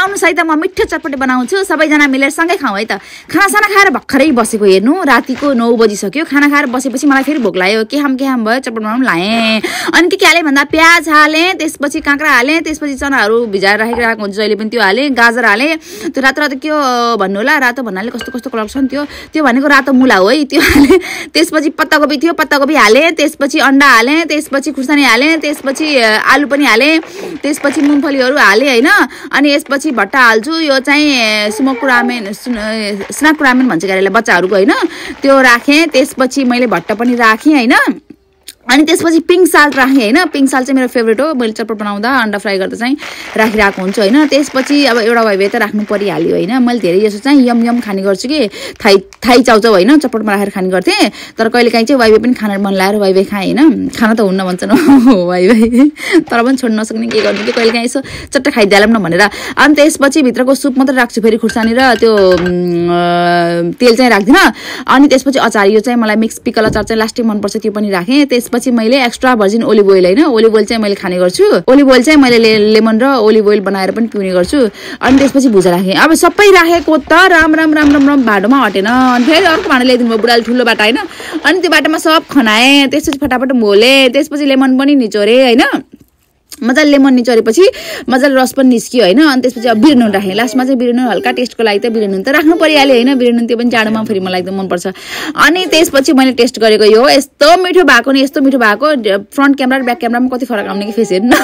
आउनुहोस् है त म मिठो चटपटे बनाउँछु सबैजना मिलेर सँगै खाउँ है त खानासाना खाएर भर्खरै बसेको हेर्नु रातिको 9 बजिसक्यो खाना खाएर बसेपछि मलाई फेरि भोक लाग्यो के खाम भयो चटपट बनाउनु लाएँ अनि के हालेँ भन्दा प्याज हालेँ त्यसपछि काँक्रा हालेँ त्यसपछि चनाहरू भिजाएर राखेको हुन्छ जहिले पनि त्यो हालेँ गाजर हालेँ त्यो रातो रातो के भन्नु होला रातो भन्नाले कस्तो कस्तो कलर छ नि त्यो भनेको रातो मुला हो है त्यो हालेँ त्यसपछि पत्ताकोपी थियो पत्ताकोपी हालेँ त्यसपछि अन्डा हालेँ त्यसपछि खुर्सानी हालेँ त्यसपछि आलु पनि हालेँ त्यसपछि मुङफलीहरू हालेँ होइन अनि यसपछि भट्टा हाल्छु यो चाहिँ स्मोक रामेन स्न्याक रामेन भन्छ गाडीलाई बच्चाहरूको होइन त्यो राखेँ त्यसपछि मैले भट्टा पनि राखेँ होइन अनि त्यसपछि पिङ्क साल्ट राखेँ होइन पिङ्क साल्ट चाहिँ मेरो फेभरेट हो मैले चटपट बनाउँदा अन्डा फ्राई गर्दा चाहिँ राखिरहेको हुन्छु होइन त्यसपछि अब एउटा भए त राख्नु परिहाल्यो होइन मैले धेरै जस्तो चाहिँ यम खाने गर्छु कि थाई चाउचाउ होइन चटपटमा राखेर खाने गर्थेँ तर कहिलेकाहीँ चाहिँ वाइवे पनि खाना मन लाएर वाइवे खाएँ होइन खाना त हुन्न भन्छन् वाइवे तर पनि छोड्न नसक्ने के गर्नु कि कहिलेकाहीँ यसो चट्टा खाइदिहालौँ न भनेर अनि त्यसपछि भित्रको सुप मात्रै राख्छु फेरि खुर्सानी र त्यो तेल चाहिँ राख्दिनँ अनि त्यसपछि अचार यो चाहिँ मलाई मिक्स पिकल अचार चाहिँ लास्टै मनपर्छ त्यो पनि राखेँ त्यसपछि मैले एक्स्ट्रा भर्जिन ओलिभ ओइल होइन ओलिभ ओइल चाहिँ मैले खाने गर्छु ओलिभ ओइल चाहिँ मैले लेमन र ओलिभ ओइल बनाएर पनि पिउने गर्छु अनि त्यसपछि भुजा राखेँ अब सबै राखेको त राम भाँडोमा हटेन अनि फेरि अर्को भाँडो ल्याइदिनु भयो बुढाले ठुलो बाटा होइन अनि त्यो बाटामा सब खनाएँ त्यसपछि फटाफट मोलेँ त्यसपछि लेमन पनि निचोरेँ होइन मजाले लेमन निचोरेपछि मजाले रस पनि निस्कियो होइन अनि त्यसपछि अब बिरेनुन राखेँ लास्टमा चाहिँ बिरेनुन हल्का टेस्टको लागि त बिरेनुन त राख्नु परिहाल्यो होइन बिरेनुन त्यो पनि जाडोमा फेरि मलाई एकदम मनपर्छ अनि त्यसपछि मैले टेस्ट गरेको यो यस्तो मिठो भएको नि यस्तो मिठो भएको फ्रन्ट क्यामेरा र ब्याक क्यामेरामा कति फरक आउने कि फेस हेर्नु